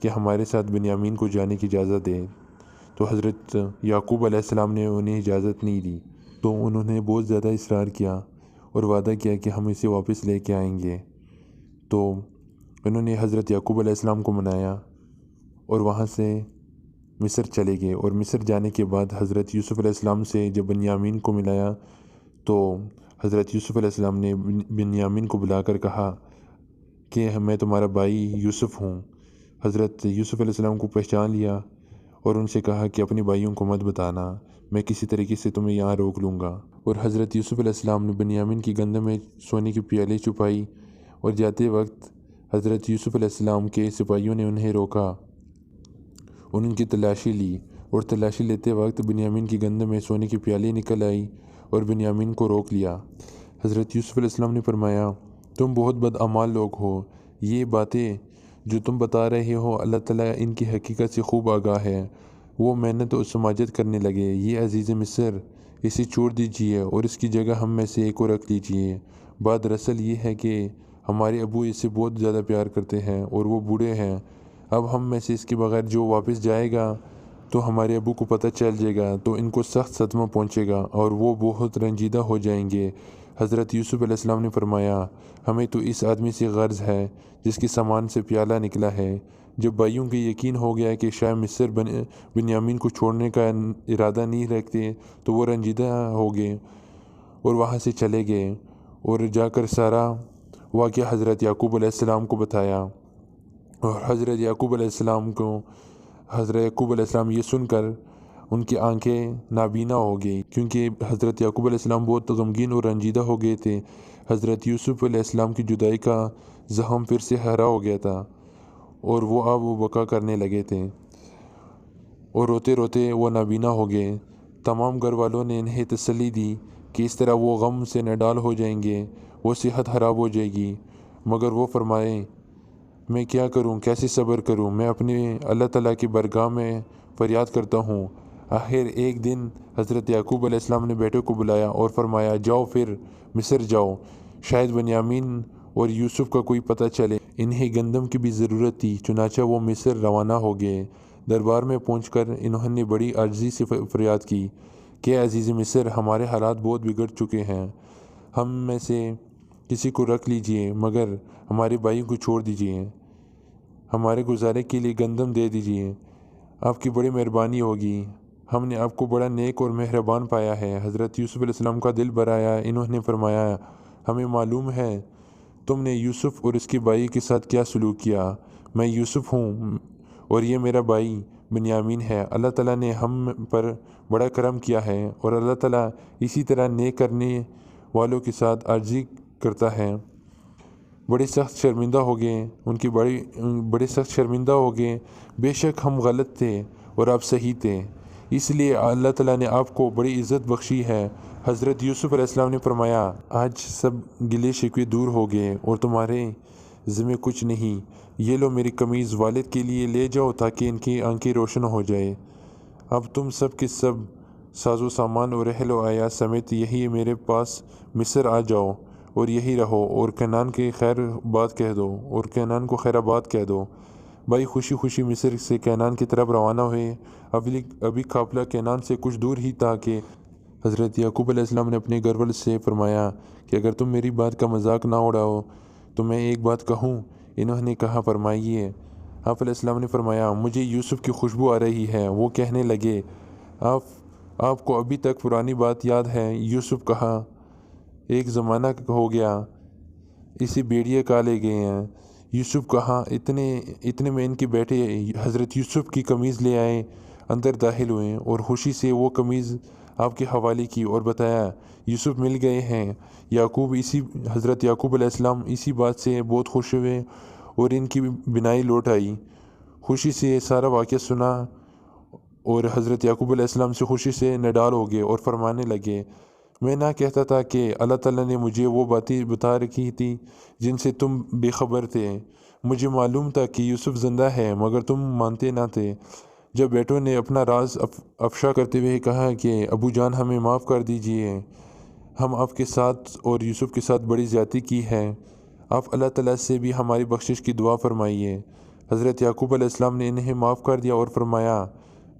کہ ہمارے ساتھ بنیامین کو جانے کی اجازت دے۔ تو حضرت یعقوب علیہ السلام نے انہیں اجازت نہیں دی، تو انہوں نے بہت زیادہ اصرار کیا اور وعدہ کیا کہ ہم اسے واپس لے کے آئیں گے۔ تو انہوں نے حضرت یعقوب علیہ السلام کو منایا اور وہاں سے مصر چلے گئے، اور مصر جانے کے بعد حضرت یوسف علیہ السلام سے جب بنیامین کو ملایا تو حضرت یوسف علیہ السلام نے بنیامین کو بلا کر کہا کہ میں تمہارا بھائی یوسف ہوں۔ حضرت یوسف علیہ السلام کو پہچان لیا اور ان سے کہا کہ اپنے بھائیوں کو مت بتانا، میں کسی طریقے سے تمہیں یہاں روک لوں گا۔ اور حضرت یوسف علیہ السلام نے بنیامین کی گندم میں سونے کی پیالے چھپائی، اور جاتے وقت حضرت یوسف علیہ السلام کے سپاہیوں نے انہیں روکا، ان کی تلاشی لی، اور تلاشی لیتے وقت بنیامین کی گندم میں سونے کی پیالے نکل آئی اور بنیامین کو روک لیا۔ حضرت یوسف علیہ السلام نے فرمایا، تم بہت بدعمال لوگ ہو، یہ باتیں جو تم بتا رہے ہو اللہ تعالیٰ ان کی حقیقت سے خوب آگاہ ہے۔ وہ محنت اور سماجت کرنے لگے، یہ عزیز مصر، اسے چھوڑ دیجیے اور اس کی جگہ ہم میں سے ایک کو رکھ لیجیے۔ بات دراصل یہ ہے کہ ہمارے ابو اس سے بہت زیادہ پیار کرتے ہیں اور وہ بوڑھے ہیں، اب ہم میں سے اس کے بغیر جو واپس جائے گا تو ہمارے ابو کو پتہ چل جائے گا تو ان کو سخت صدمہ پہنچے گا اور وہ بہت رنجیدہ ہو جائیں گے۔ حضرت یوسف علیہ السلام نے فرمایا، ہمیں تو اس آدمی سے غرض ہے جس کے سامان سے پیالہ نکلا ہے۔ جب بھائیوں کو یقین ہو گیا کہ شاید مصر بنیامین کو چھوڑنے کا ارادہ نہیں رکھتے تو وہ رنجیدہ ہو گئے اور وہاں سے چلے گئے، اور جا کر سارا واقعہ حضرت یعقوب علیہ السلام کو بتایا۔ اور حضرت یعقوب علیہ السلام یہ سن کر ان کی آنکھیں نابینا ہو گئی، کیونکہ حضرت یعقوب علیہ السلام بہت غمگین اور رنجیدہ ہو گئے تھے۔ حضرت یوسف علیہ السلام کی جدائی کا زخم پھر سے ہرا ہو گیا تھا اور وہ اب بکا کرنے لگے تھے اور روتے روتے وہ نابینا ہو گئے۔ تمام گھر والوں نے انہیں تسلی دی کہ اس طرح وہ غم سے نڈال ہو جائیں گے، وہ صحت خراب ہو جائے گی، مگر وہ فرمائے، میں کیا کروں، کیسے صبر کروں، میں اپنے اللہ تعالیٰ کی بارگاہ میں فریاد کرتا ہوں۔ آخر ایک دن حضرت یعقوب علیہ السلام نے بیٹوں کو بلایا اور فرمایا، جاؤ پھر مصر جاؤ، شاید بنیامین اور یوسف کا کوئی پتہ چلے۔ انہیں گندم کی بھی ضرورت تھی، چنانچہ وہ مصر روانہ ہو گئے۔ دربار میں پہنچ کر انہوں نے بڑی عاجزی سے فریاد کی کہ عزیز مصر، ہمارے حالات بہت بگڑ چکے ہیں، ہم میں سے کسی کو رکھ لیجئے مگر ہمارے بھائیوں کو چھوڑ دیجئے، ہمارے گزارے کے لیے گندم دے دیجئے، آپ کی بڑی مہربانی ہوگی، ہم نے آپ کو بڑا نیک اور مہربان پایا ہے۔ حضرت یوسف علیہ السلام کا دل بھر آیا، انہوں نے فرمایا، ہمیں معلوم ہے تم نے یوسف اور اس کے بھائی کے ساتھ کیا سلوک کیا، میں یوسف ہوں اور یہ میرا بھائی بنیامین ہے۔ اللہ تعالیٰ نے ہم پر بڑا کرم کیا ہے اور اللہ تعالیٰ اسی طرح نیک کرنے والوں کے ساتھ عاجزی کرتا ہے۔ بڑے سخت شرمندہ ہو گئے، بے شک ہم غلط تھے اور آپ صحیح تھے، اس لیے اللہ تعالیٰ نے آپ کو بڑی عزت بخشی ہے۔ حضرت یوسف علیہ السلام نے فرمایا، آج سب گلے شکوے دور ہو گئے اور تمہارے ذمہ کچھ نہیں، یہ لو میری قمیض، والد کے لیے لے جاؤ تاکہ ان کی آنکھیں روشن ہو جائے۔ اب تم سب کے سب ساز و سامان اور اہل و عیال سمیت یہی میرے پاس مصر آ جاؤ اور یہی رہو، اور کینان کو خیر آباد کہہ دو۔ بھائی خوشی خوشی مصر سے کینان کی طرف روانہ ہوئے۔ ابھی قافلہ کینان سے کچھ دور ہی تھا کہ حضرت یعقوب علیہ السلام نے اپنے گھر والوں سے فرمایا کہ اگر تم میری بات کا مذاق نہ اڑاؤ تو میں ایک بات کہوں۔ انہوں نے کہا، فرمائیے۔ آپ علیہ السلام نے فرمایا، مجھے یوسف کی خوشبو آ رہی ہے۔ وہ کہنے لگے، آپ کو ابھی تک پرانی بات یاد ہے؟ یوسف کہا، ایک زمانہ ہو گیا، اسے بھیڑیے کھا لے گئے ہیں۔ یوسف کہا، اتنے میں ان کے بیٹے حضرت یوسف کی قمیض لے آئے، اندر داخل ہوئے اور خوشی سے وہ قمیض آپ کے حوالے کی اور بتایا، یوسف مل گئے ہیں۔ حضرت یعقوب علیہ السلام اسی بات سے بہت خوش ہوئے اور ان کی بینائی لوٹ آئی۔ خوشی سے سارا واقعہ سنا اور حضرت یعقوب علیہ السلام سے خوشی سے نڈال ہو گئے اور فرمانے لگے، میں نہ کہتا تھا کہ اللہ تعالیٰ نے مجھے وہ باتیں بتا رکھی تھی جن سے تم بے خبر تھے، مجھے معلوم تھا کہ یوسف زندہ ہے مگر تم مانتے نہ تھے۔ جب بیٹوں نے اپنا راز افشا کرتے ہوئے کہا کہ ابو جان ہمیں معاف کر دیجئے، ہم آپ کے ساتھ اور یوسف کے ساتھ بڑی زیادتی کی ہے، آپ اللہ تعالیٰ سے بھی ہماری بخشش کی دعا فرمائیے۔ حضرت یعقوب علیہ السلام نے انہیں معاف کر دیا اور فرمایا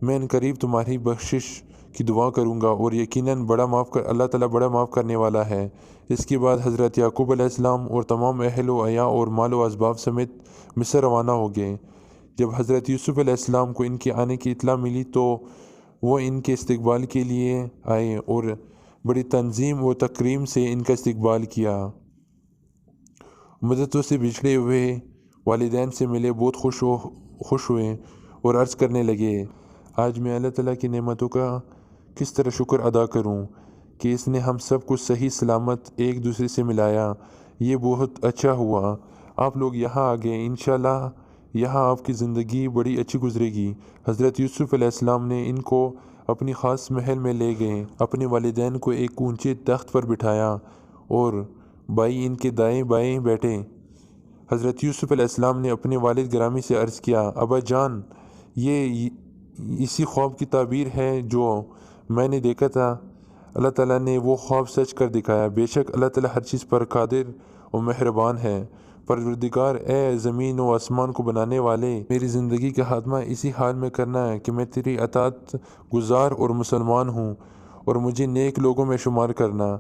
میں ان قریب تمہاری بخشش کی دعا کروں گا اور یقیناً اللہ تعالیٰ بڑا معاف کرنے والا ہے۔ اس کے بعد حضرت یعقوب علیہ السلام اور تمام اہل و عیال اور مال و اسباب سمیت مصر روانہ ہو گئے۔ جب حضرت یوسف علیہ السلام کو ان کے آنے کی اطلاع ملی تو وہ ان کے استقبال کے لیے آئے اور بڑی تنظیم و تکریم سے ان کا استقبال کیا۔ مدتوں سے بچھڑے ہوئے والدین سے ملے، بہت خوش ہوئے اور عرض کرنے لگے آج میں اللہ تعالیٰ کی نعمتوں کا کس طرح شکر ادا کروں کہ اس نے ہم سب کو صحیح سلامت ایک دوسرے سے ملایا۔ یہ بہت اچھا ہوا آپ لوگ یہاں آ گئے، انشاءاللہ یہاں آپ کی زندگی بڑی اچھی گزرے گی۔ حضرت یوسف علیہ السلام نے ان کو اپنی خاص محل میں لے گئے، اپنے والدین کو ایک اونچے تخت پر بٹھایا اور بھائی ان کے دائیں بائیں بیٹھے۔ حضرت یوسف علیہ السلام نے اپنے والد گرامی سے عرض کیا ابا جان، یہ اسی خواب کی تعبیر ہے جو میں نے دیکھا تھا۔ اللہ تعالیٰ نے وہ خواب سچ کر دکھایا۔ بے شک اللہ تعالیٰ ہر چیز پر قادر و مہربان ہے۔ پروردگار اے زمین و آسمان کو بنانے والے، میری زندگی کا خاتمہ اسی حال میں کرنا ہے کہ میں تیری اطاعت گزار اور مسلمان ہوں اور مجھے نیک لوگوں میں شمار کرنا۔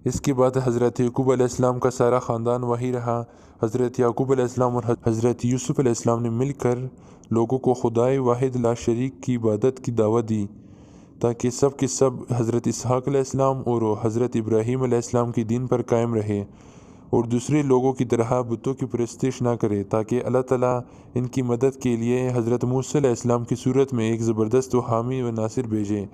اس کے بعد حضرت یعقوب علیہ السلام کا سارا خاندان وہیں رہا۔ حضرت یعقوب علیہ السلام اور حضرت یوسف علیہ السلام نے مل کر لوگوں کو خدائے واحد لا شریک کی عبادت کی دعوت دی تاکہ سب کے سب حضرت اسحاق علیہ السلام اور حضرت ابراہیم علیہ السلام کی دین پر قائم رہے اور دوسرے لوگوں کی طرح بتوں کی پرستش نہ کرے، تاکہ اللہ تعالیٰ ان کی مدد کے لیے حضرت موسیٰ علیہ السلام کی صورت میں ایک زبردست و حامی و ناصر بھیجے۔